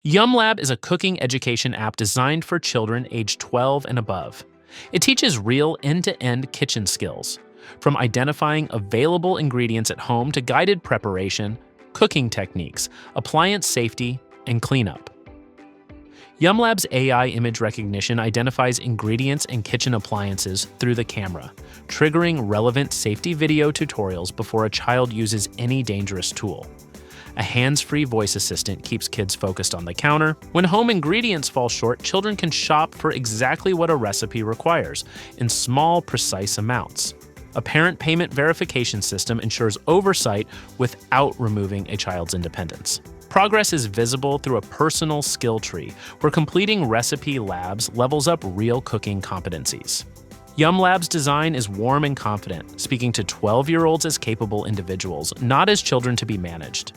YumLab is a cooking education app designed for children aged 12 and above. It teaches real end-to-end kitchen skills, from identifying available ingredients at home to guided preparation, cooking techniques, appliance safety, and cleanup. YumLab's AI image recognition identifies ingredients and kitchen appliances through the camera, triggering relevant safety video tutorials before a child uses any dangerous tool. A hands-free voice assistant keeps kids focused on the counter. When home ingredients fall short, children can shop for exactly what a recipe requires, in small, precise amounts. A parent payment verification system ensures oversight without removing a child's independence. Progress is visible through a personal skill tree, where completing recipe labs levels up real cooking competencies. YumLab's design is warm and confident, speaking to 12-year-olds as capable individuals, not as children to be managed.